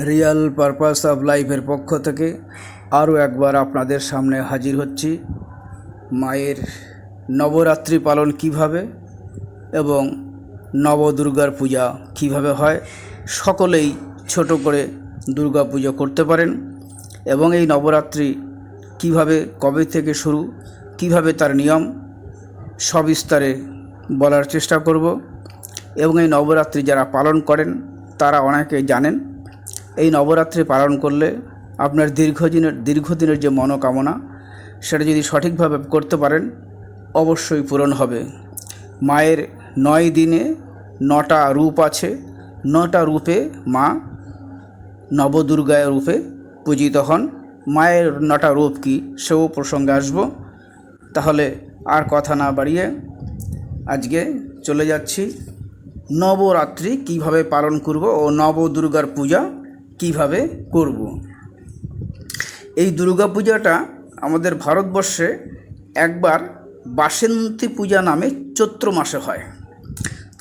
Real purpose of লাইফের পক্ষ থেকে আরও একবার আপনাদের সামনে হাজির হচ্ছি। মায়ের নবরাত্রি পালন কিভাবে এবং নবদুর্গার পূজা কিভাবে হয়, সকলেই ছোট করে দুর্গা পুজো করতে পারেন এবং এই নবরাত্রি কিভাবে, কবে থেকে শুরু, কিভাবে তার নিয়ম সবিস্তারে বলার চেষ্টা করব। এবং এই নবরাত্রি যারা পালন করেন তারা অনেকে জানেন এই নবরাত্রি পালন করলে আপনার দীর্ঘদিনের যে মনোকামনা সেটা যদি সঠিকভাবে করতে পারেন অবশ্যই পূরণ হবে। মায়ের 9 দিনে 9টা রূপ আছে, 9টা রূপে মা নবদুর্গা রূপে পূজিত হন। মায়ের 9টা রূপ কী সেও প্রসঙ্গে আসব। তাহলে আর কথা না বাড়িয়ে আজকে চলে যাচ্ছি নবরাত্রি কিভাবে পালন করব ও নবদুর্গার পূজা কিভাবে করব। এই দুর্গা পূজাটা আমাদের ভারতবর্ষে একবার বাসন্তী পূজা নামে চৈত্র মাসে হয়।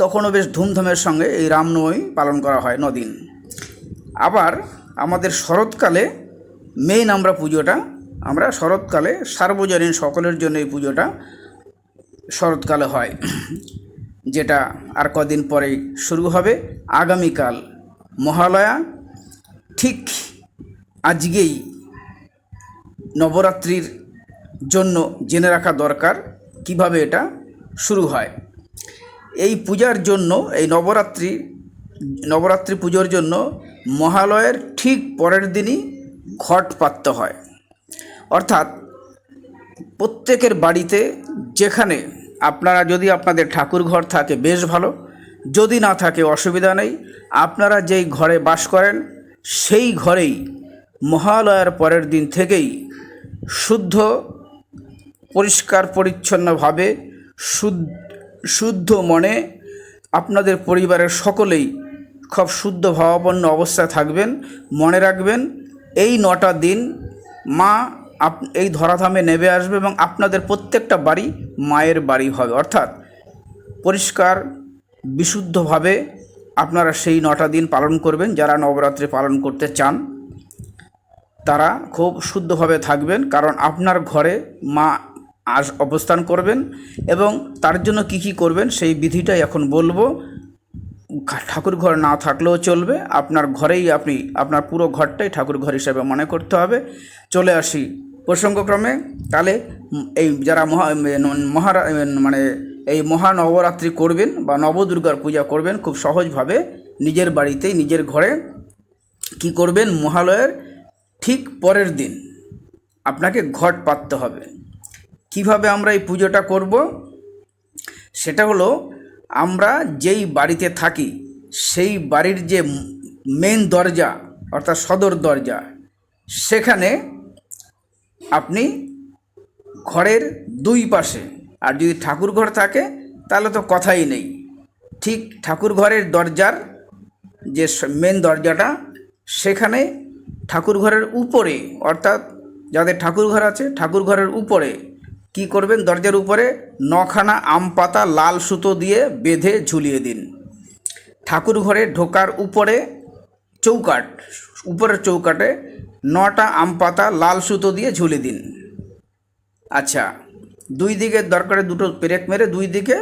তখনও বেশ ধুমধামের সঙ্গে এই রামনবমী পালন করা হয় 9 দিন। আবার আমাদের শরৎকালে মেইন আমরা শরৎকালে সার্বজনীন সকলের জন্য এই পুজোটা শরৎকালে হয়, যেটা আর কদিন পরেই শুরু হবে। আগামীকাল মহালয়া, ঠিক আজকেই নবরাত্রির জন্য জেনে রাখা দরকার কিভাবে এটা শুরু হয়। এই পূজার জন্য, এই নবরাত্রি পুজোর জন্য মহালয়ের ঠিক পরের দিনই ঘট পাততে হয়। অর্থাৎ প্রত্যেকের বাড়িতে, যেখানে যদি আপনাদের ঠাকুর ঘর থাকে বেশ ভালো, যদি না থাকে অসুবিধা নেই। আপনারা যেই ঘরে বাস করেন সেই ঘরেই মহালয়ার পরের দিন থেকেই শুদ্ধ, পরিষ্কার পরিচ্ছন্নভাবে, শুদ্ধ মনে আপনাদের পরিবারের সকলেই খুব শুদ্ধ ভাবাপন্ন অবস্থায় থাকবেন। মনে রাখবেন এই 9টা দিন মা এই ধরাধামে নেমে আসবে এবং আপনাদের প্রত্যেকটা বাড়ি মায়ের বাড়ি হবে। অর্থাৎ পরিষ্কার বিশুদ্ধভাবে আপনারা সেই 9টা দিন পালন করবেন। যারা নবরাত্রি পালন করতে চান তারা খুব শুদ্ধভাবে থাকবেন, কারণ আপনার ঘরে মা অবস্থান করবেন। এবং তার জন্য কি করবেন সেই বিধিটাই এখন বলবো। ঠাকুর ঘর না থাকলেও চলবে, আপনার ঘরেই আপনার পুরো ঘরটাই ঠাকুর ঘর হিসেবে মনে করতে হবে। চলে আসি প্রসঙ্গক্রমে। তাহলে এই যারা এই মহানবরাত্রি করবেন বা নবদুর্গার পূজা করবেন, খুব সহজভাবে নিজের বাড়িতেই নিজের ঘরে কি করবেন, মহালয়ের ঠিক পরের দিন আপনাকে ঘট পাততে হবে। কিভাবে আমরা এই পুজোটা করব সেটা হলো, আমরা যেই বাড়িতে থাকি সেই বাড়ির যে মেন দরজা অর্থাৎ সদর দরজা, সেখানে আপনি ঘরের 2 পাশে, আর যদি ঠাকুর ঘর থাকে তাহলে তো কথাই নেই, ঠিক ঠাকুর ঘরের দরজার যে মেন দরজাটা সেখানে ঠাকুর ঘরের উপরে, অর্থাৎ যাদের ঠাকুর ঘর আছে ঠাকুর ঘরের উপরে কি করবেন, দরজার উপরে 9খানা আম পাতা লাল সুতো দিয়ে বেঁধে ঝুলিয়ে দিন। ঠাকুর ঘরে ঢোকার উপরে উপরের চৌকাটে 9টা আম পাতা লাল সুতো দিয়ে ঝুলিয়ে দিন। আচ্ছা, 2 দিকে দরকারে 2টো পেরেক মেরে 2 দিকে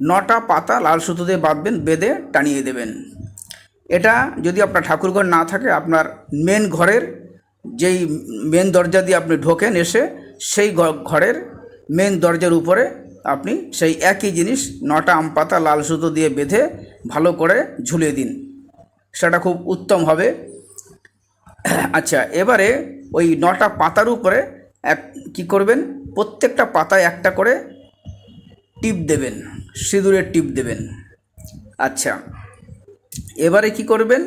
9টা পাতা লাল সুতো দিয়ে বাঁধবেন, বেঁধে টানিয়ে দেবেন। এটা যদি আপনার ঠাকুরঘর না থাকে, আপনার মেন ঘরের যেই মেন দরজা দিয়ে আপনি ঢোকেন এসে, সেই ঘরের মেন দরজার উপরে আপনি সেই একই জিনিস 9টা আম পাতা লাল সুতো দিয়ে বেঁধে ভালো করে ঝুলিয়ে দিন, সেটা খুব উত্তম হবে। আচ্ছা, এবারে ওই 9টা পাতার উপরে কি করবেন, প্রত্যেকটা পাতায় একটা করে টিপ দেবেন, সিঁদুরের টিপ দেবেন। আচ্ছা, এবারে কি করবেন,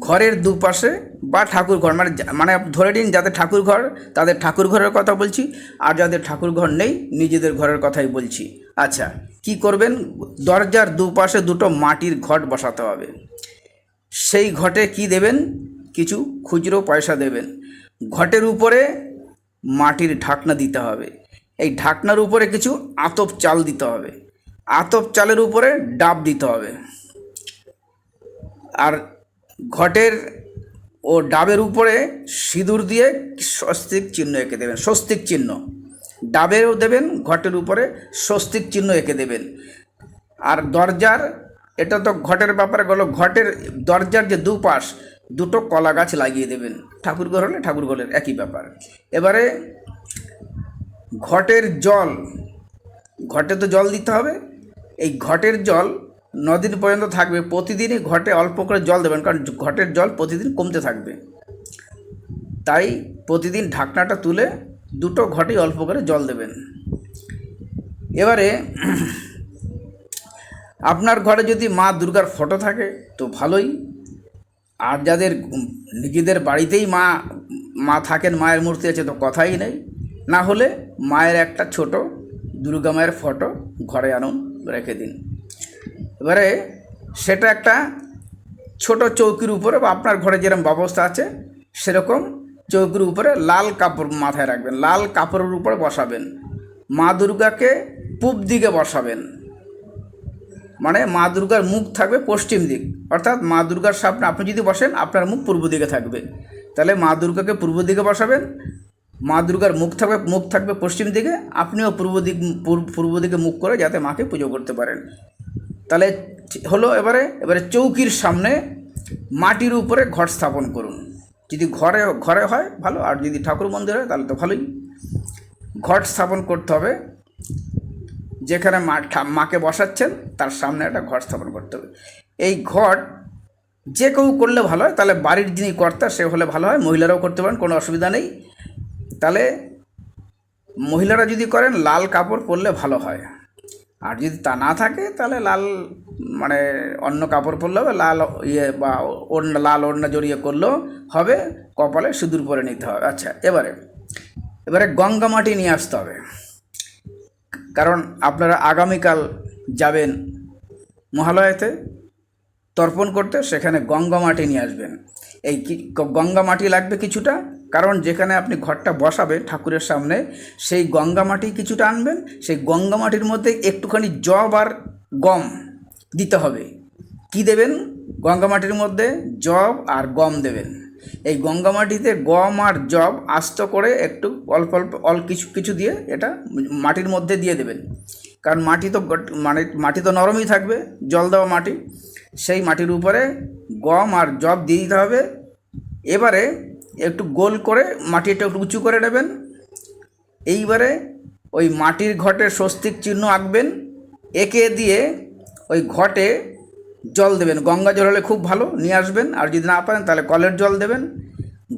ঘরের দুপাশে বা ঠাকুর ঘর মানে ধরে নিন যাদের ঠাকুর ঘর তাদের ঠাকুর ঘরের কথা বলছি, আর যাদের ঠাকুর ঘর নেই নিজেদের ঘরের কথাই বলছি। আচ্ছা, কি করবেন, দরজার দুপাশে 2টো মাটির ঘট বসাতে হবে। সেই ঘটে কি দেবেন, কিছু খুচরো পয়সা দেবেন। ঘটের উপরে মাটির ঢাকনা দিতে হবে। এই ঢাকনার উপরে কিছু আতপ চাল দিতে হবে। আতপ চালের উপরে ডাব দিতে হবে। আর ঘটের ও ডাবের উপরে সিঁদুর দিয়ে স্বস্তিক চিহ্ন এঁকে দেবেন, স্বস্তিক চিহ্ন ডাবেও দেবেন, ঘটের উপরে স্বস্তিক চিহ্ন এঁকে দেবেন। আর দরজার, এটা তো ঘটের ব্যাপারে গেল, ঘটের দরজার যে দুপাশ দুটো কলা গাছ লাগিয়ে দেবেন, ঠাকুরঘর হলে ঠাকুরঘরের একই ব্যাপার। এবারে ঘটের জল, ঘটে তো জল দিতে হবে, এই ঘটের জল 9 দিন পর্যন্ত থাকবে, প্রতিদিনই ঘটে অল্প করে জল দেবেন, কারণ ঘটের জল প্রতিদিন কমতে থাকবে। তাই প্রতিদিন ঢাকনাটা তুলে দুটো ঘটেই অল্প করে জল দেবেন। এবারে আপনার ঘরে যদি মা দুর্গার ফটো থাকে তো ভালোই, আর যাদের নিজেদের বাড়িতেই মা থাকেন, মায়ের মূর্তি আছে, তো কথাই নেই। না হলে মায়ের একটা ছোট দুর্গা মায়ের ফটো ঘরে আনুন, রেখে দিন। এবারে সেটা একটা ছোট চৌকির উপরে, বা আপনার ঘরে যেরকম ব্যবস্থা আছে সেরকম চৌকির উপরে লাল কাপড় মাথায় রাখবেন, লাল কাপড়ের উপরে বসাবেন। মা দুর্গাকে পূব দিকে বসাবেন, মানে মা দুর্গার মুখ থাকবে পশ্চিম দিক, অর্থাৎ মা দুর্গার সামনে আপনি যদি বসেন আপনার মুখ পূর্ব দিকে থাকবে, তাহলে মা দুর্গাকে পূর্ব দিকে বসাবেন। মা দুর্গার মুখ থাকবে পশ্চিম দিকে, আপনিও পূর্ব দিকে মুখ করে যাতে মাকে পুজো করতে পারেন। তাহলে হলো। এবারে চৌকির সামনে মাটির উপরে ঘট স্থাপন করুন। যদি ঘরে হয় ভালো, আর যদি ঠাকুর মন্দির হয় তাহলে তো ভালোই। ঘট স্থাপন করতে হবে, যেখানে মাকে বসাচ্ছেন তার সামনে একটা ঘট স্থাপন করতে হবে। এই ঘট যে কেউ করলে ভালো হয়, তাহলে বাড়ির যিনি কর্তা সে হলে ভালো হয়, মহিলারাও করতে পারেন, কোনো অসুবিধা নেই। তাহলে মহিলারা যদি করেন লাল কাপড় পরলে ভালো হয়, আর যদি তা না থাকে তাহলে লাল মানে অন্য কাপড় পরলে হবে, লাল বা ওড়না, লাল ওড়না জড়িয়ে করলেও হবে, কপালে সিঁদুর পরে নিতে হবে। আচ্ছা, এবারে গঙ্গা মাটি নিয়ে আসতে হবে, কারণ আপনারা আগামীকাল যাবেন মহালয়াতে তর্পণ করতে, সেখানে গঙ্গা মাটি নিয়ে আসবেন। এই গঙ্গা মাটি লাগবে কিছুটা, কারণ যেখানে আপনি ঘরটা বসাবেন ঠাকুরের সামনে, সেই গঙ্গা মাটি কিছুটা আনবেন। সেই গঙ্গা মাটির মধ্যে একটুখানি জব আর গম দিতে হবে। কি দেবেন? গঙ্গা মাটির মধ্যে জব আর গম দেবেন। এই গঙ্গা মাটিতে গম আর জব আস্ত করে একটু অল্প কিছু দিয়ে এটা মাটির মধ্যে দিয়ে দেবেন, কারণ মাটি তো নরমই থাকবে, জল দেওয়া মাটি। সেই মাটির উপরে গম আর জব দিয়ে দিতে হবে। এবারে একটু গোল করে মাটিটা একটু উঁচু করে নেবেন। এইবারে ওই মাটির ঘটে স্বস্তিক চিহ্ন আঁকবেন, এঁকে দিয়ে ওই ঘটে জল দেবেন। গঙ্গা জল হলে খুব ভালো, নিয়ে আসবেন, আর যদি না পারেন তাহলে কলের জল দেবেন।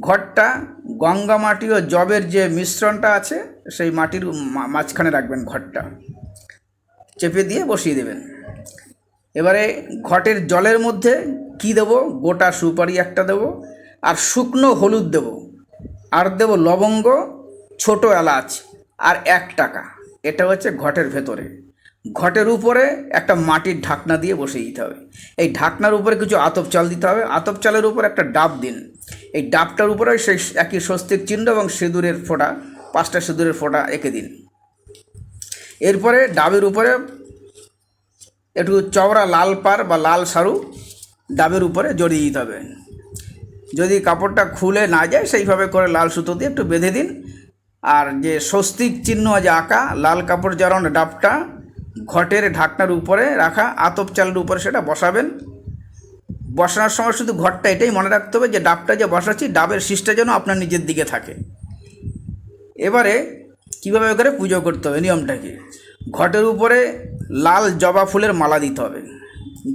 ঘটটা গঙ্গা মাটি ও জবের যে মিশ্রণটা আছে সেই মাটির মাঝখানে রাখবেন, ঘটটা চেপে দিয়ে বসিয়ে দেবেন। এবারে ঘটের জলের মধ্যে কি দেব? গোটা সুপারি একটা দেব, আর শুকনো হলুদ দেব, আর দেব লবঙ্গ, ছোট এলাচ, আর 1 টাকা। এটা হচ্ছে ঘটের ভেতরে। ঘটের উপরে একটা মাটির ঢাকনা দিয়ে বসিয়ে দিতে হবে। এই ঢাকনার উপরে কিছু আতপ চাল দিতে হবে। আতপ চালের উপর একটা ডাব দিন। এই ডাবটার উপরে সেই একই স্বস্তিক চিহ্ন এবং সিঁদুরের ফোঁটা, 5টা সিঁদুরের ফোঁটা এঁকে দিন। এরপরে ডাবের উপরে একটু চওড়া লাল পাড় বা লাল সারু ডাবের উপরে জড়িয়ে দিতে হবে। যদি কাপড়টা খুলে না যায় সেইভাবে করে লাল সুতো দিয়ে একটু বেঁধে দিন। আর যে স্বস্তিক চিহ্ন যে আঁকা লাল কাপড় জড়ানো ডাবটা ঘটের ঢাকনার উপরে রাখা আতপ চালের উপরে সেটা বসাবেন। বসানোর সময় শুধু ঘরটা এটাই মনে রাখতে হবে যে ডাবটা যে বসাচ্ছি, ডাবের শীষটা যেন আপনার নিজের দিকে থাকে। এবারে কীভাবে করে পুজো করতে হবে, নিয়মটা কি? ঘটের উপরে লাল জবা ফুলের মালা দিতে হবে,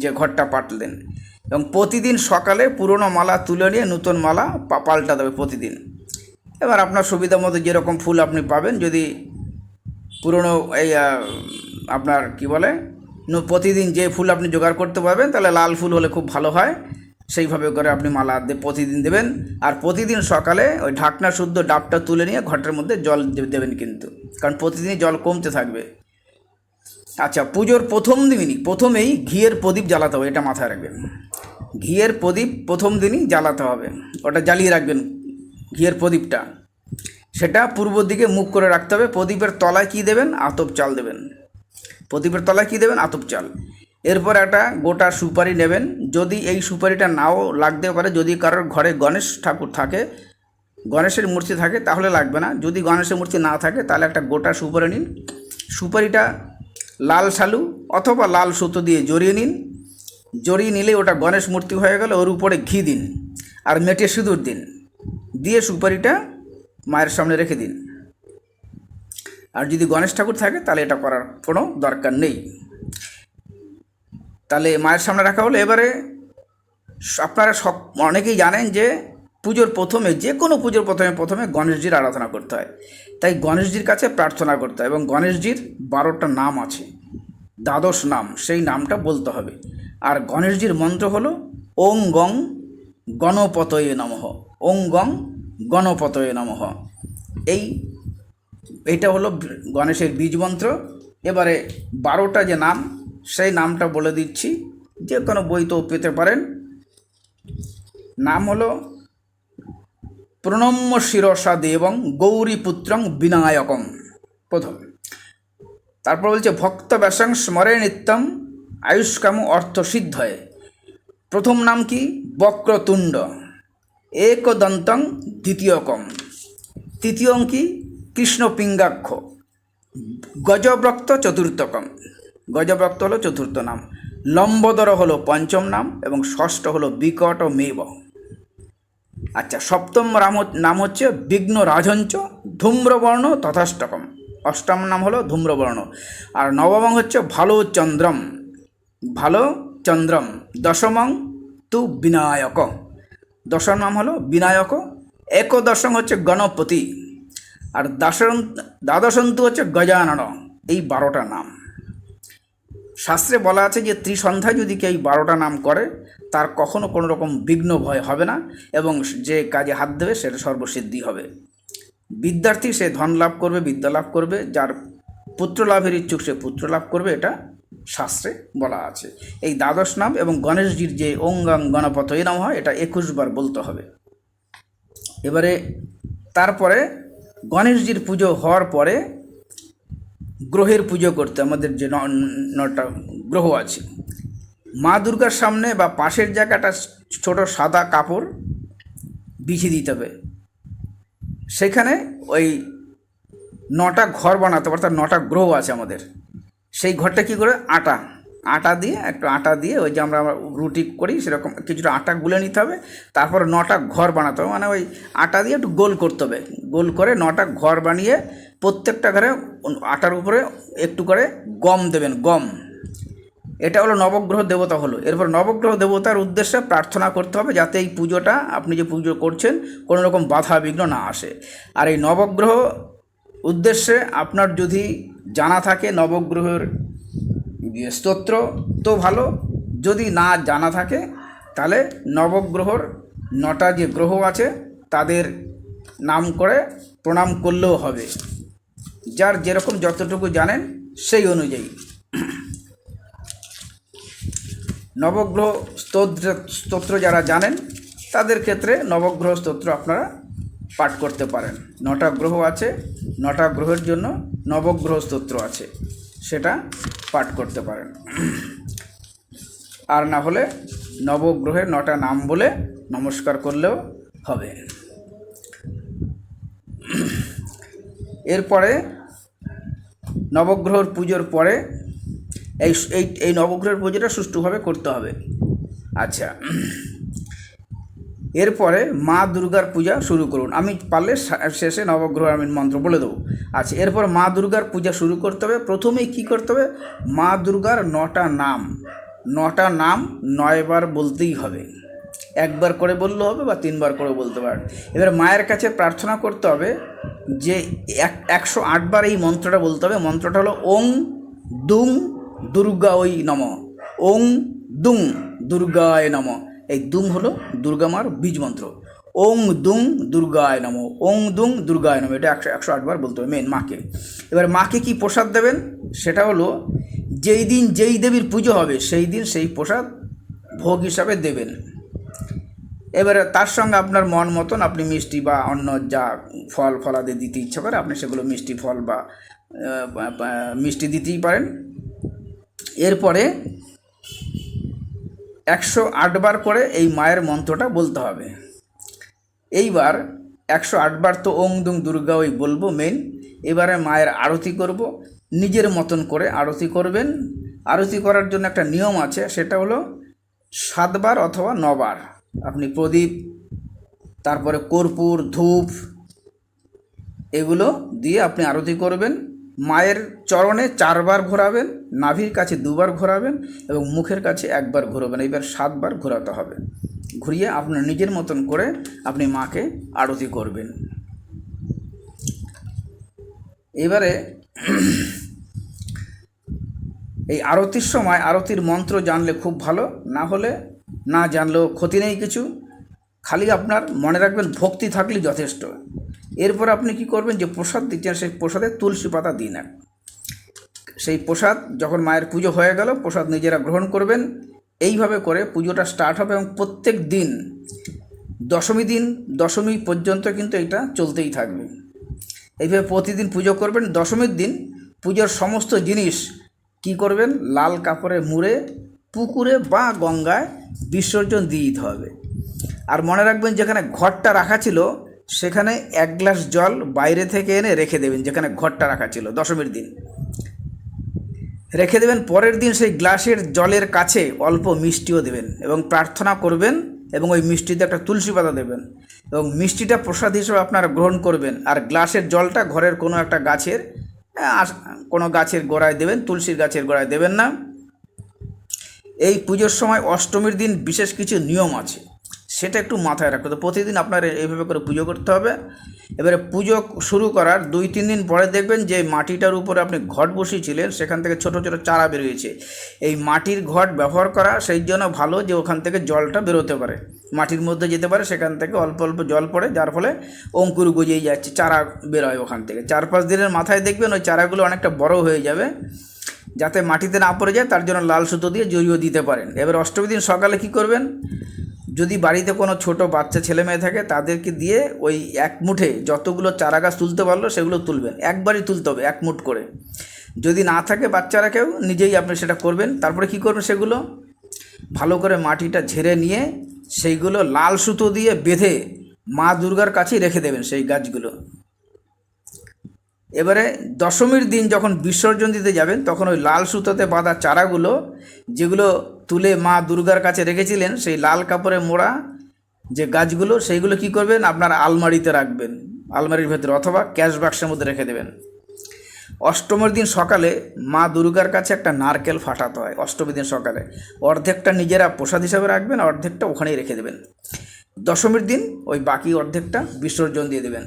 যে ঘরটা পাতলেন, এবং প্রতিদিন সকালে পুরনো মালা তুলে নিয়ে নতুন মালা পাল্টা দেবে প্রতিদিন। এবার আপনার সুবিধা মতো যেরকম ফুল আপনি পাবেন, যদি পুরনো আপনার কি বলে প্রতিদিন যে ফুল আপনি জোগাড় করতে পারবেন, তাহলে লাল ফুল হলে খুব ভালো হয়, সেইভাবে করে আপনি মালা প্রতিদিন দেবেন। আর প্রতিদিন সকালে ওই ঢাকনা শুদ্ধ ডাবটা তুলে নিয়ে ঘটের মধ্যে জল দেবেন, কিন্তু কারণ প্রতিদিনই জল কমতে থাকবে। আচ্ছা, পুজোর প্রথমেই ঘিয়ের প্রদীপ জ্বালাতে হবে, এটা মাথায় রাখবেন। ঘিয়ের প্রদীপ প্রথম দিনই জ্বালাতে হবে, ওটা জ্বালিয়ে রাখবেন ঘিয়ের প্রদীপটা। সেটা পূর্ব দিকে মুখ করে রাখতে হবে। প্রদীপের তলায় কী দেবেন? আতপ চাল দেবেন। প্রদীপের তলায় কী দেবেন? আতপ চাল। এরপর একটা গোটা সুপারি নেবেন। যদি এই সুপারিটা নাও লাগতে পারে, যদি কারোর ঘরে গণেশ ঠাকুর থাকে, গণেশের মূর্তি থাকে, তাহলে লাগবে না। যদি গণেশের মূর্তি না থাকে তাহলে একটা গোটা সুপারি নিন। সুপারিটা লাল শালু অথবা লাল সুতো দিয়ে জড়িয়ে নিন। জড়িয়ে নিলে ওটা গণেশ মূর্তি হয়ে গেল। ওর উপরে ঘি দিন আর মেটে সিঁদুর দিন, দিয়ে সুপারিটা মায়ের সামনে রেখে দিন। আর যদি গণেশ ঠাকুর থাকে তাহলে এটা করার কোনো দরকার নেই। তাহলে মায়ের সামনে রাখা হলো। এবারে আপনারা অনেকেই জানেন যে পুজোর প্রথমে, যে কোনো পুজোর প্রথমে গণেশজির আরাধনা করতে হয়। তাই গণেশজির কাছে প্রার্থনা করতে হয়, এবং গণেশজির 12টা নাম আছে, দ্বাদশ নাম, সেই নামটা বলতে হবে। আর গণেশজির মন্ত্র হলো ওং গং গণপতয়ে নমঃ, ওং গং গণপতয়ে নমঃ। এইটা হলো গণেশের বীজ মন্ত্র। এবারে 12টা যে নাম, সেই নামটা বলে দিচ্ছি, যে কোনো বইতেও পেতে পারেন। নাম হলো প্রণম্য শিরসা দেবং গৌরীপুত্রং বিনায়কম, প্রথম। তারপর বলছে ভক্ত ব্যাসং স্মরে নিত্যম আয়ুষ্কাম অর্থ সিদ্ধয়ে। প্রথম নাম কি? বক্রতুণ্ড। একদন্তং দ্বিতীয়কম। তৃতীয়ং কি? কৃষ্ণপিঙ্গাক্ষ। গজব্রক্ত চতুর্থকম। গজব্রক্ত হলো চতুর্থ নাম। লম্বোদর হলো পঞ্চম নাম, এবং ষষ্ঠ হলো বিকটমেব। আচ্ছা, সপ্তম নাম হচ্ছে বিঘ্ন রাজঞ্চ ধূম্রবর্ণ তথাষ্টকম। অষ্টম নাম হলো ধূম্রবর্ণ। আর নবমং হচ্ছে ভালো চন্দ্রম, ভালো চন্দ্রম। দশমং তু বিনায়ক, দশম নাম হলো বিনায়ক। একদশম হচ্ছে গণপতি। আর দ্বাদশন্তু হচ্ছে গজানন। এই 12টা নাম। শাস্ত্রে বলা আছে যে ত্রিসন্ধ্যায় যদি কেউ 12টা নাম করে, তার কখনো কোনো রকম বিঘ্ন ভয় হবে না, এবং যে কাজে হাত দেবে সেটা সর্বসিদ্ধি হবে। বিদ্যার্থী সে ধন লাভ করবে, বিদ্যা লাভ করবে। যার পুত্র লাভের ইচ্ছুক সে পুত্র লাভ করবে, এটা শাস্ত্রে বলা আছে। এই দ্বাদশ নাম এবং গণেশজির যে ওং গং গণপতয়ে নমঃ, এটা 21 বার বলতে হবে। এবারে তারপরে গণেশজির পুজো হওয়ার পরে গ্রহের পুজো করতে, আমাদের যে 9টা গ্রহ আছে, মা দুর্গার সামনে বা পাশের জায়গাটা ছোট সাদা কাপড় বিছিয়ে দিতে হবে। সেখানে ওই 9টা ঘর বানাতে হবে, অর্থাৎ 9টা গ্রহ আছে আমাদের। সেই ঘরটা কী করে? আটা দিয়ে, একটু আটা দিয়ে, ওই যে আমরা রুটি করি সেরকম কিছুটা আটা গুলে নিতে হবে। তারপর 9টা ঘর বানাতে হবে, মানে ওই আটা দিয়ে একটু গোল করতে হবে। গোল করে 9টা ঘর বানিয়ে প্রত্যেকটা ঘরে আটার উপরে একটু করে গম দেবেন, গম। এটা হলো নবগ্রহ দেবতা হলো। এরপর নবগ্রহ দেবতার উদ্দেশ্যে প্রার্থনা করতে হবে, যাতে এই পুজোটা, আপনি যে পুজো করছেন, কোনো রকম বাধা বিঘ্ন না আসে। আর এই নবগ্রহ উদ্দেশ্যে আপনার যদি জানা থাকে নবগ্রহের স্তোত্র তো ভালো, যদি না জানা থাকে তাহলে নবগ্রহর 9টা যে গ্রহ আছে তাদের নাম করে প্রণাম করলেও হবে। যার যেরকম যতটুকু জানেন সেই অনুযায়ী। নবগ্রহ স্তোত্র যারা জানেন তাদের ক্ষেত্রে নবগ্রহ স্তোত্র আপনারা পাঠ করতে পারেন। 9টা গ্রহ আছে, 9টা গ্রহের জন্য নবগ্রহ স্তোত্র আছে, সেটা পাঠ করতে পারেন। আর না হলে নবগ্রহের 9টা নাম বলে নমস্কার করলেও হবে। এরপরে নবগ্রহের পুজোর পরে এই নবগ্রহের পুজোটা সুষ্ঠুভাবে করতে হবে। আচ্ছা, এরপরে মা দুর্গার পূজা শুরু করুন। আমি পারলে শেষে নবগ্রহ আমি মন্ত্র বলে দেবো। আচ্ছা, এরপর মা দুর্গার পূজা শুরু করতে হবে। প্রথমেই কী করতে হবে? মা দুর্গার 9টা নাম, 9টা নাম 9 বার বলতেই হবে। 1 বার করে বললেও হবে বা 3 বার করে বলতে পারেন। এবার মায়ের কাছে প্রার্থনা করতে হবে যে 108 বার এই মন্ত্রটা বলতে হবে। মন্ত্রটা হলো ওং দুং দুর্গায় নমঃ, ওং দুং দুর্গায় নমঃ। এই দুং হলো দুর্গা মার বীজ মন্ত্র। ওং দুং দুর্গায় নমঃ, ওং দুং দুর্গায় নমঃ। এটা 108 বার বলতে হবে মেন মাকে। এবার মাকে কি প্রসাদ দেবেন? সেটা হলো যেই দিন যেই দেবীর পুজো হবে সেই দিন সেই প্রসাদ ভোগ হিসাবে দেবেন। এবারে তার সঙ্গে আপনার মন মতন আপনি মিষ্টি বা অন্য যা ফল ফলাদি দিতে ইচ্ছা করে আপনি সেগুলো মিষ্টি ফল বা মিষ্টি দিতেই পারেন। এরপরে 108 বার করে এই মায়ের মন্ত্রটা বলতে হবে। এইবার 108 বার তো ওং দুং দুর্গা ওই বলবো মেন। এবারে মায়ের আরতি করব, নিজের মতন করে আরতি করবেন। আরতি করার জন্য একটা নিয়ম আছে, সেটা হলো 7 বার অথবা 9 বার আপনি প্রদীপ, তারপরে কর্পূর, ধূপ এগুলো দিয়ে আপনি আরতি করবেন। মায়ের চরণে 4 বার ঘোরাবেন, নাভির কাছে 2 বার ঘোরাবেন এবং মুখের কাছে 1 বার ঘোরাবেন। এইবার 7 বার ঘোরাতে হবে। ঘুরিয়ে আপনার নিজের মতন করে আপনি মাকে আরতি করবেন। এবারে এই আরতির সময় আরতির মন্ত্র জানলে খুব ভালো, না হলে না জানলেও ক্ষতি নেই কিছু। খালি আপনার মনে রাখবেন ভক্তি থাকলেই যথেষ্ট। এরপর আপনি কি করবেন, যে প্রসাদ দিচ্ছেন সেই প্রসাদে তুলসী পাতা দিন। সেই প্রসাদ যখন মায়ের পুজো হয়ে গেল, প্রসাদ নিজেরা গ্রহণ করবেন। এইভাবে করে পুজোটা স্টার্ট হবে এবং প্রত্যেক দিন দশমী পর্যন্ত কিন্তু এটা চলতেই থাকবে। এইভাবে প্রতিদিন পুজো করবেন। দশমীর দিন পুজোর সমস্ত জিনিস কি করবেন, লাল কাপড়ে মুড়ে পুকুরে বা গঙ্গায় বিসর্জন দিয়ে দিতে হবে। আর মনে রাখবেন, যেখানে ঘটটা রাখা ছিল সেখানে 1 গ্লাস জল বাইরে থেকে এনে রেখে দেবেন। যেখানে ঘটটা রাখা ছিল দশমীর দিন রেখে দেবেন। পরের দিন সেই গ্লাসের জলের কাছে অল্প মিষ্টিও দেবেন এবং প্রার্থনা করবেন এবং ওই মিষ্টিতে একটা তুলসী পাতা দেবেন এবং মিষ্টিটা প্রসাদ হিসেবে আপনারা গ্রহণ করবেন। আর গ্লাসের জলটা ঘরের কোনো একটা গাছের গোড়ায় দেবেন, তুলসীর গাছের গোড়ায় দেবেন না। এই পুজোর সময় অষ্টমীর দিন বিশেষ কিছু নিয়ম আছে, সেটা একটু মাথায় রাখতে হবে। প্রতিদিন আপনার এইভাবে করে পুজো করতে হবে। এবারে পুজো শুরু করার 2-3 দিন পরে দেখবেন যে মাটিটার উপরে আপনি ঘট বসিয়েছিলেন সেখান থেকে ছোট ছোট চারা বেরিয়েছে। এই মাটির ঘট ব্যবহার করা সেই জন্য ভালো যে ওখান থেকে জলটা বেরোতে পারে, মাটির মধ্যে যেতে পারে, সেখান থেকে অল্প অল্প জল পড়ে, যার ফলে অঙ্কুর গজিয়ে যাচ্ছে, চারা বেরোয় ওখান থেকে। 4-5 দিনের মাথায় দেখবেন ওই চারাগুলো অনেকটা বড় হয়ে যাবে। যাতে মাটিতে না পড়ে যায় তার জন্য লাল সুতো দিয়ে জড়িয়ে দিতে পারেন। এবার অষ্টমী দিন সকালে কি করবেন, যদি বাড়িতে কোনো ছোট বাচ্চা ছেলে মেয়ে থাকে তাদেরকে দিয়ে ওই 1 মুঠে যতগুলো চারা গাছ তুলতে পারলো সেগুলো তুলবেন। একবারই তুলতে হবে 1 মুঠ করে। যদি না থাকে বাচ্চারা কেউ, নিজেই আপনি সেটা করবেন। তারপরে কি করবেন, সেগুলো ভালো করে মাটিটা ঝেড়ে নিয়ে সেইগুলো লাল সুতো দিয়ে বেঁধে মা দুর্গার কাছেই রেখে দেবেন সেই গাছগুলো। এবারে দশমীর দিন যখন বিসর্জন দিতে যাবেন তখন ওই লাল সুতোতে বাঁধা চারাগুলো যেগুলো তুলে মা দুর্গার কাছে রেখেছিলেন, সেই লাল কাপড়ে মোড়া যে গাছগুলো, সেইগুলো কি করবেন, আপনার আলমারিতে রাখবেন, আলমারির ভেতরে অথবা ক্যাশ বাক্সের মধ্যে রেখে দেবেন। অষ্টমীর দিন সকালে মা দুর্গার কাছে একটা নারকেল ফাটাতে হয়। অষ্টমীর দিন সকালে অর্ধেকটা নিজেরা প্রসাদ হিসাবে রাখবেন, অর্ধেকটা ওখানেই রেখে দেবেন। দশমীর দিন ওই বাকি অর্ধেকটা বিসর্জন দিয়ে দেবেন।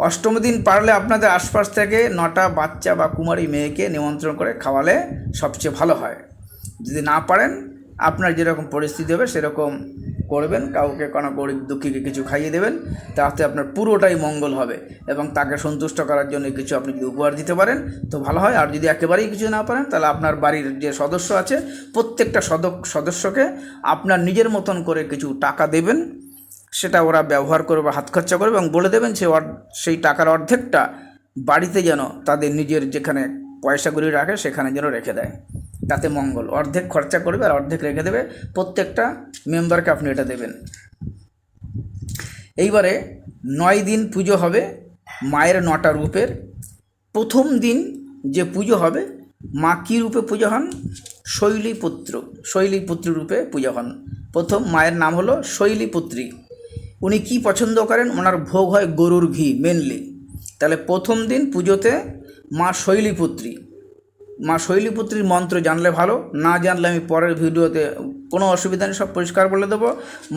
অষ্টমী দিন পারলে আপনাদের আশপাশ থেকে 9টা বাচ্চা বা কুমারী মেয়েকে নিমন্ত্রণ করে খাওয়ালে সবচেয়ে ভালো হয়। যদি না পারেন, আপনার যেরকম পরিস্থিতি হবে সেরকম করবেন, কাউকে কোনো গরিব দুঃখীকে কিছু খাইয়ে দেবেন, তাতে আপনার পুরোটাই মঙ্গল হবে এবং তাকে সন্তুষ্ট করার জন্য কিছু আপনি যদি উপহার দিতে পারেন তো ভালো হয়। আর যদি একেবারেই কিছু না পারেন তাহলে আপনার বাড়ির যে সদস্য আছে প্রত্যেকটা সদস্যকে আপনার নিজের মতন করে কিছু টাকা দেবেন, সেটা ওরা ব্যবহার করবে, হাত খরচা করবে এবং বলে দেবেন সেই টাকার অর্ধেকটা বাড়িতে যেন তাদের নিজের যেখানে পয়সাগুলি রাখে সেখানে যেন রেখে দেয়, তাতে মঙ্গল। অর্ধেক খরচা করবে আর অর্ধেক রেখে দেবে, প্রত্যেকটা মেম্বারকে আপনি এটা দেবেন। এইবারে 9 দিন পুজো হবে মায়ের 9টা রূপের। প্রথম দিন যে পুজো হবে, মা কী রূপে পুজো হন, শৈলীপুত্রী রূপে পুজো হন। প্রথম মায়ের নাম হলো শৈলীপুত্রী। উনি কি পছন্দ করেন, ওনার ভোগ হয় গরুর ঘি মেনলি। তাহলে প্রথম দিন পুজোতে মা শৈলীপুত্রীর মন্ত্র জানলে ভালো, না জানলে আমি পরের ভিডিওতে কোনো অসুবিধা নেই, সব পরিষ্কার বলে দেবো।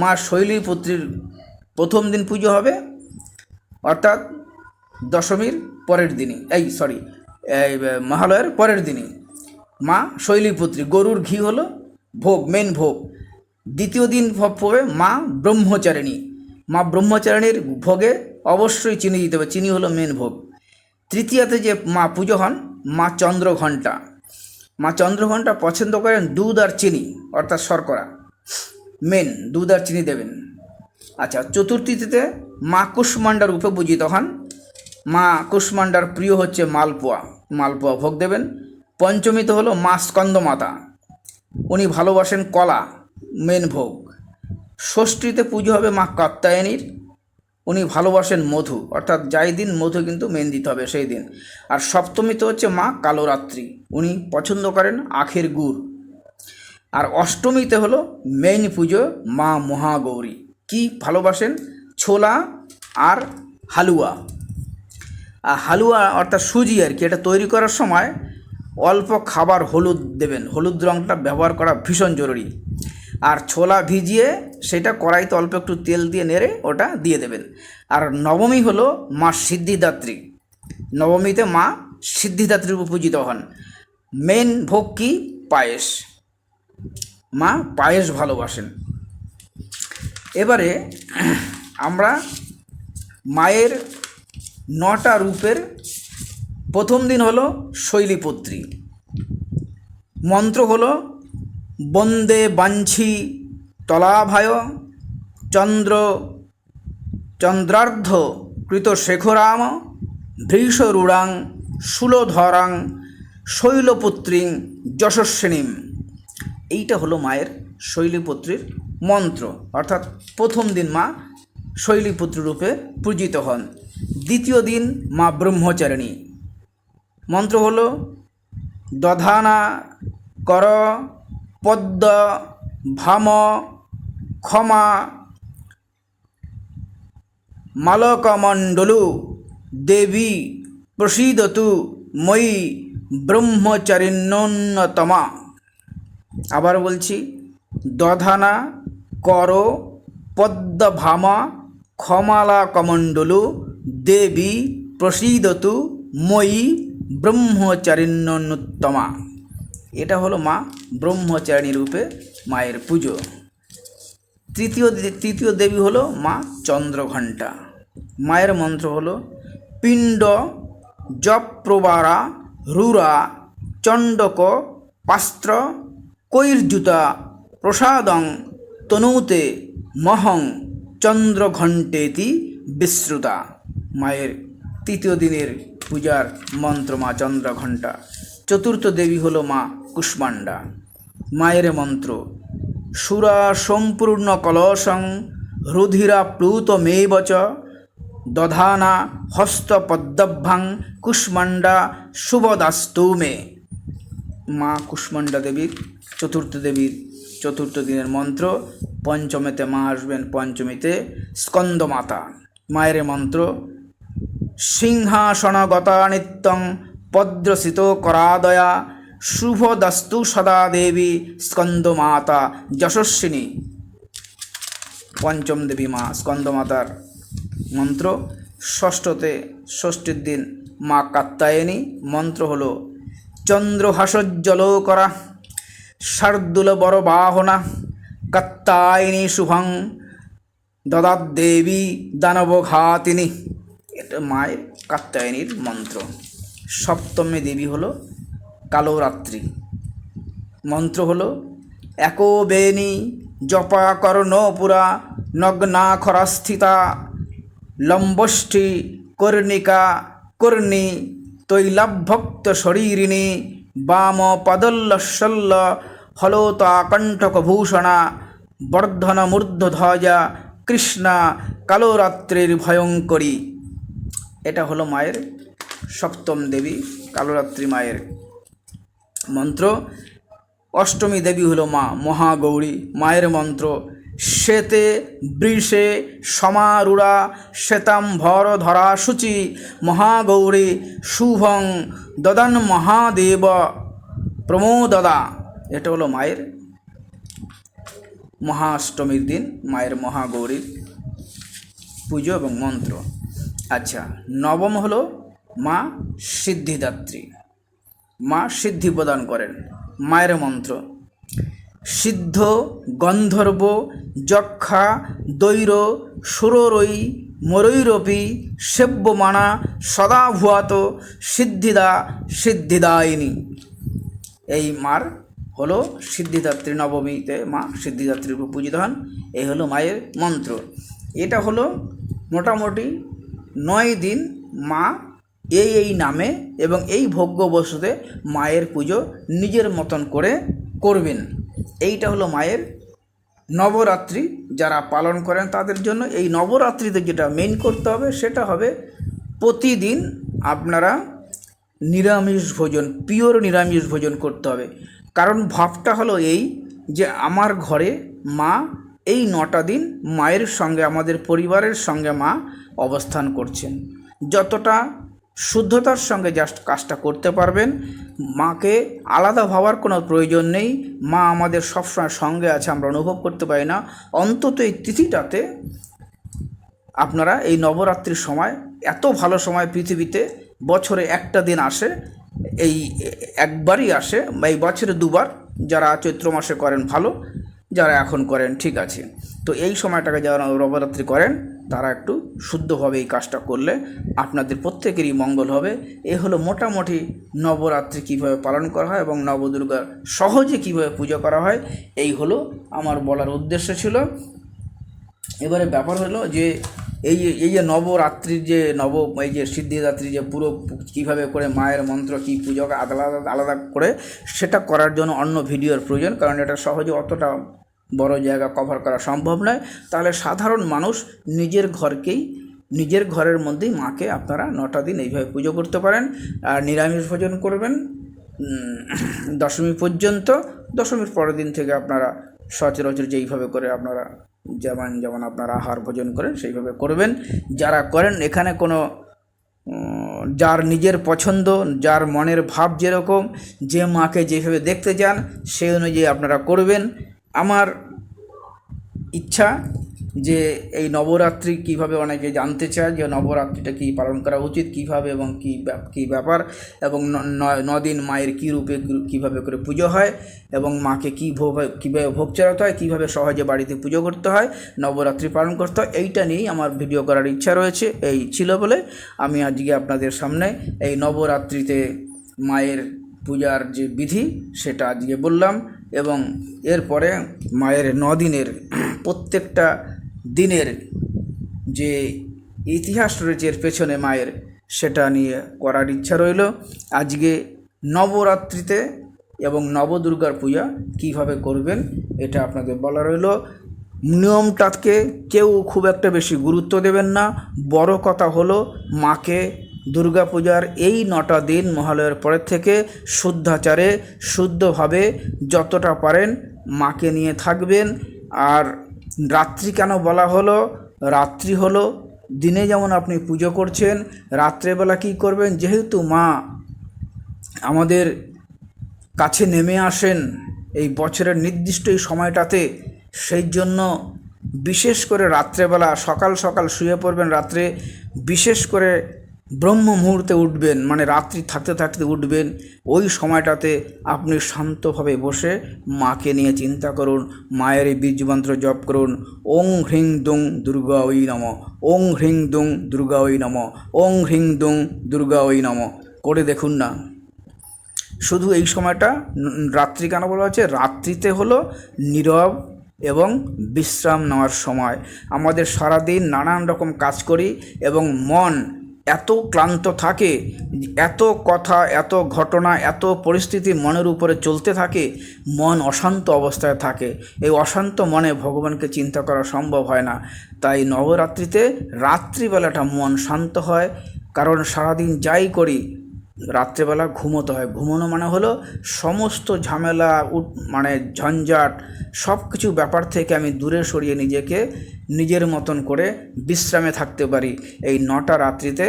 মা শৈলীপুত্রীর প্রথম দিন পুজো হবে, অর্থাৎ দশমীর পরের দিনই, মহালয়ের পরের দিনই মা শৈলীপুত্রী। গরুর ঘি হলো ভোগ, মেন ভোগ। দ্বিতীয় দিন হবে মা ব্রহ্মচারিণী। মা ব্রহ্মচারিণীর ভোগে অবশ্যই চিনি দিতে হবে, চিনি হলো মেন ভোগ। তৃতীয়তে যে মা পুজো হন মা চন্দ্রঘণ্টা। মা চন্দ্রঘণ্টা পছন্দ করেন দুধ আর চিনি, অর্থাৎ শর্করা মেন, দুধ আর চিনি দেবেন। আচ্ছা, চতুর্থীতে মা কুষ্মাণ্ডা রূপে পূজিত হন। মা কুষ্মাণ্ডার প্রিয় হচ্ছে মালপোয়া ভোগ দেবেন। পঞ্চমীতে হলো মা স্কন্দমাতা, উনি ভালোবাসেন কলা, মেন ভোগ। ষষ্ঠীতে পুজো হবে মা কাত্যায়নীর, উনি ভালোবাসেন মধু, অর্থাৎ যাই দিন মধু কিন্তু মেন দিতে হবে সেই দিন। আর সপ্তমীতে হচ্ছে মা কালরাত্রি, উনি পছন্দ করেন আখের গুড়। আর অষ্টমীতে হলো মেইন পুজো মা মহাগৌরী, কি ভালোবাসেন ছোলা আর হালুয়া। আর হালুয়া অর্থাৎ সুজি আর কি, এটা তৈরি করার সময় অল্প খাবার হলুদ দেবেন, হলুদ রঙটা ব্যবহার করা ভীষণ জরুরি। আর ছোলা ভিজিয়ে সেটা কড়াইতে অল্প একটু তেল দিয়ে নেড়ে ওটা দিয়ে দেবেন। আর নবমী হলো মা সিদ্ধিদাত্রী, নবমীতে মা সিদ্ধিদাত্রী রূপে পূজিত হন। মেন ভোগ কি পায়েস, মা পায়েস ভালোবাসেন। এবারে আমরা মায়ের 9টা রূপের প্রথম দিন হলো শৈলীপুত্রী, মন্ত্র হলো বন্দে বাঞ্ছি তলাভায় চন্দ্রার্ধ কৃত শেখরাম ভৃষরূঢ়াং শূলধরাং শৈলপুত্রীং যশস্বিনীম। এইটা হলো মায়ের শৈলীপুত্রীর মন্ত্র, অর্থাৎ প্রথম দিন মা শৈলীপুত্রী রূপে পূজিত হন। দ্বিতীয় দিন মা ব্রহ্মচারিণী, মন্ত্র হলো দধানা কর পদ্ম ভাম ক্ষমা মালকমণ্ডলু দেবী প্রসীদতু ময়ি ব্রহ্মচারিণ্যন্যতমা। আবার বলছি, দধানা কর পদ্মভামা ক্ষমালাকমণ্ডলু দেবী প্রসীদতু ময়ি ব্রহ্মচারিণ্যন্যতমা। এটা হলো মা ব্রহ্মচারিণী রূপে মায়ের পুজো। তৃতীয় দেবী হলো মা চন্দ্রঘণ্টা, মায়ের মন্ত্র হলো পিণ্ড জপ্রবারা রুরা চণ্ডক পাস্ত্র কৈর্যুতা প্রসাদং তনুতে মহং চন্দ্রঘণ্টেতি বিশ্রুতা। মায়ের তৃতীয় দিনের পূজার মন্ত্র মা চন্দ্রঘণ্টা। চতুর্থ দেবী হলো মা কুষ্মাণ্ডা, মায়ের মন্ত্র সুরা সম্পূর্ণ কলসং রুধিরা প্লুতমেব চ দধানা হস্তপদ্মভ্যাং কুষ্মাণ্ডা শুভদাস্তু মে। মা কুষ্মাণ্ডা দেবীর চতুর্থ দিনের মন্ত্র। পঞ্চমীতে মা আসবেন, পঞ্চমীতে স্কন্দমাতা, মায়ের মন্ত্র সিংহাসনগতা নিত্যং পদ্রসিত করাদয়া শুভদাস্তু সদা দেবী স্কন্দমাতা যশস্বিনী। পঞ্চম দেবী মা স্কন্দমাতার মন্ত্র। ষষ্ঠীর দিন মা কাত্যায়নী, মন্ত্র হলো চন্দ্রহাসজ্জলোকরা শার্দুল বর বাহনা কাত্যায়নী শুভং দদাদ্দেবী দানবঘাতিনী। এটা মায়ের কাত্যায়নীর মন্ত্র। সপ্তমী দেবী হলো কালরাত্রি, মন্ত্র হলো একবেনী জপা কর্ণপুরা নগ্নাখরাস্থিতা লম্বষ্ঠী কর্ণিকা কর্ণী তৈলাভক্ত শরীরিণী বাম পদল্লশল্য ফলোতা কণ্ঠকভূষণা বর্ধন মূর্ধধ্বজা কৃষ্ণা কালরাত্রির ভয়ঙ্করী। এটা হলো মায়ের সপ্তম দেবী কালরাত্রি মায়ের মন্ত্র। অষ্টমী দেবী হলো মা মহাগৌরী, মায়ের মন্ত্র শ্বেতে বৃষে সমারূঢ়া শ্বেতাম্বর ধরা শুচি মহাগৌরী শুভং দদন মহাদেব প্রমোদদা। এটা হলো মায়ের মহাষ্টমীর দিন মায়ের মহাগৌরীর পুজো এবং মন্ত্র। আচ্ছা, নবম হলো মা সিদ্ধিদাত্রী, মা সিদ্ধি প্রদান করেন, মায়ের মন্ত্র সিদ্ধ গন্ধর্ব যক্ষা দৈর সুররৈ মরৈরপি সেব্যমানা সদা ভুয়াত সিদ্ধিদা সিদ্ধিদায়িনী। এই মার হলো সিদ্ধিদাত্রী, নবমীতে মা সিদ্ধিদাত্রী রূপে পূজিত হন। এই হলো মায়ের মন্ত্র। এটা হলো মোটামুটি 9 দিন মা এই নামে এবং এই ভোগ্য বস্তুতে মায়ের পুজো নিজের মতন করে করবেন। এইটা হলো মায়ের নবরাত্রি যারা পালন করেন তাদের জন্য এই নবরাত্রিতে যেটা মেইন করতে হবে সেটা হবে প্রতিদিন আপনারা নিরামিষ ভোজন, পিওর নিরামিষ ভোজন করতে হবে। কারণ ভাবটা হলো এই যে আমার ঘরে মা এই 9টা দিন মায়ের সঙ্গে, আমাদের পরিবারের সঙ্গে মা অবস্থান করছেন। যতটা শুদ্ধতার সঙ্গে জাস্ট কাজটা করতে পারবেন, মাকে আলাদা ভাবার কোনো প্রয়োজন নেই। মা আমাদের সবসময় সঙ্গে আছে, আমরা অনুভব করতে পারি না। অন্তত এই তিথিটাতে আপনারা এই নবরাত্রির সময়, এত ভালো সময় পৃথিবীতে, বছরে একটা দিন আসে, এই একবারই আসে, বা এই বছরে দুবার। যারা চৈত্র মাসে করেন ভালো, যারা এখন করেন ঠিক আছে। তো এই সময়টাকে যারা নবরাত্রি করেন তারা একটু শুদ্ধভাবে এই কাজটা করলে আপনাদের প্রত্যেকেরই মঙ্গল হবে। এ হলো মোটামুটি নবরাত্রি কীভাবে পালন করা হয় এবং নবদুর্গা সহজে কীভাবে পুজো করা হয়, এই হলো আমার বলার উদ্দেশ্য ছিল। এবারে ব্যাপার হলো যে এই যে নবরাত্রির যে এই যে সিদ্ধিদাত্রী যে পুরো কীভাবে করে মায়ের মন্ত্র কী পুজো আলাদা আলাদা করে, সেটা করার জন্য অন্য ভিডিওর প্রয়োজন, কারণ এটা সহজে অতটা বড় জায়গা কভার করা সম্ভব নয়। তাহলে সাধারণ মানুষ নিজের ঘরের মধ্যেই মাকে আপনারা 9টা দিন এইভাবে পুজো করতে পারেন। আর নিরামিষ ভোজন করবেন দশমী পর্যন্ত। দশমীর পরের দিন থেকে আপনারা সচরাচর যেইভাবে করে আপনারা যেমন আপনারা আহার ভোজন করেন সেইভাবে করবেন। যারা করেন এখানে কোনো যার নিজের পছন্দ, যার মনের ভাব যেরকম, যে মাকে যেভাবে দেখতে চান সেই অনুযায়ী আপনারা করবেন। আমার ইচ্ছা যে এই নবরাত্রি কীভাবে, অনেকে জানতে চায় যে নবরাত্রিটা কী পালন করা উচিত, কীভাবে এবং কী ব্যাপার, এবং 9 দিন মায়ের কী রূপে কীভাবে করে পুজো হয়, এবং মাকে কীভাবে ভোগ চড়াতে হয়, কীভাবে সহজে বাড়িতে পুজো করতে হয়, নবরাত্রি পালন করতে হয়, এইটা নিয়েই আমার ভিডিও করার ইচ্ছা রয়েছে। এই ছিল বলে আমি আজকে আপনাদের সামনে এই নবরাত্রিতে মায়ের পূজার যে বিধি সেটা আজকে বললাম। এবং এরপরে মায়ের 9 দিনের প্রত্যেকটা দিনের যে ইতিহাস রয়েছে এর পেছনে মায়ের, সেটা নিয়ে করার ইচ্ছা রইল। আজকে নবরাত্রিতে এবং নবদুর্গার পূজা কিভাবে করবেন এটা আপনাদের বলা রইল। নিয়মটাকে কেউ খুব একটা বেশি গুরুত্ব দেবেন না। বড় কথা হলো মাকে দুর্গা পূজার এই 9টা দিন মহালয়ার পরের থেকে শুদ্ধাচারে শুদ্ধভাবে যতটা পারেন মাকে নিয়ে থাকবেন। আর রাত্রি কেন বলা হলো? রাত্রি হলো দিনে যেমন আপনি পুজো করছেন, রাত্রেবেলা কী করবেন? যেহেতু মা আমাদের কাছে নেমে আসেন এই বছরের নির্দিষ্ট এই সময়টাতে, সেই জন্য বিশেষ করে রাত্রেবেলা সকাল সকাল শুয়ে পড়বেন। রাত্রে বিশেষ করে ব্রহ্ম মুহূর্তে উঠবেন, মানে রাত্রি থাকতে থাকতে উঠবেন। ওই সময়টাতে আপনি শান্তভাবে বসে মাকে নিয়ে চিন্তা করুন, মায়ের এই বীজমন্ত্র জপ করুন। ওং হ্রিং দুং দুর্গা ওই নম, ওং হ্রিং দুং দুর্গা ওই নম, ওং হ্রিং দুং দুর্গা ওই নম করে দেখুন না। শুধু এই সময়টা রাত্রি কেন বলা হচ্ছে? রাত্রিতে হলো নীরব এবং বিশ্রাম নেওয়ার সময়। আমাদের সারাদিন নানান রকম কাজ করি এবং মন এত ক্লান্ত থাকে, এত কথা, এত ঘটনা, এত পরিস্থিতি মনের উপরে চলতে থাকে, মন অশান্ত অবস্থায় থাকে। এই অশান্ত মনে ভগবানকে চিন্তা করা সম্ভব হয় না। তাই নবরাত্রিতে রাত্রিবেলাটা মন শান্ত হয়। কারণ সারাদিন যাই করি রাত্রেবেলা ঘুমোতে হয়। ঘুমোনো মানে হলো সমস্ত ঝামেলা, মানে ঝঞ্ঝাট, সব কিছু ব্যাপার থেকে আমি দূরে সরিয়ে নিজেকে নিজের মতন করে বিশ্রামে থাকতে পারি। এই 9টা রাত্রিতে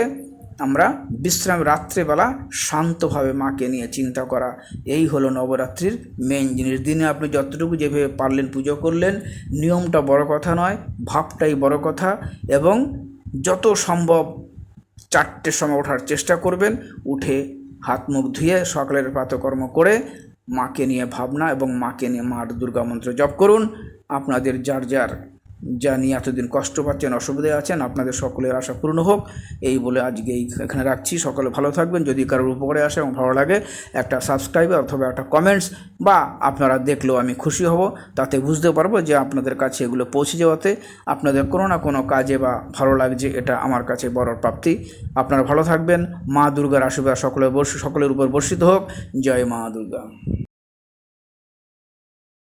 আমরা বিশ্রাম, রাত্রেবেলা শান্তভাবে মাকে নিয়ে চিন্তা করা, এই হলো নবরাত্রির মেন জিনিস। দিনে আপনি যতটুকু যেভাবে পারলেন পুজো করলেন, নিয়মটা বড় কথা নয়, ভাবটাই বড় কথা। এবং যত সম্ভব 4টের সময় ওঠার চেষ্টা করবেন। উঠে হাত মুখ ধুয়ে সকালের প্রাতকর্ম করে মাকে নিয়ে ভাবনা এবং মাকে নিয়ে মার দুর্গা মন্ত্র জপ করুন। আপনাদের যার যা নিয়ে এতদিন কষ্ট পাচ্ছেন, অসুবিধায় আছেন, আপনাদের সকলের আশা পূর্ণ হোক, এই বলে আজকে এখানে রাখছি। সকলে ভালো থাকবেন। যদি কারোর উপকারে আসে এবং ভালো লাগে, একটা সাবস্ক্রাইব অথবা একটা কমেন্টস বা আপনারা দেখলেও আমি খুশি হব। তাতে বুঝতে পারবো যে আপনাদের কাছে এগুলো পৌঁছে যাওয়াতে আপনাদের কোনো না কোনো কাজে বা ভালো লাগছে, এটা আমার কাছে বড় প্রাপ্তি। আপনারা ভালো থাকবেন। মা দুর্গার আশীর্বাদ সকলের উপর বর্ষিত হোক। জয় মা দুর্গা।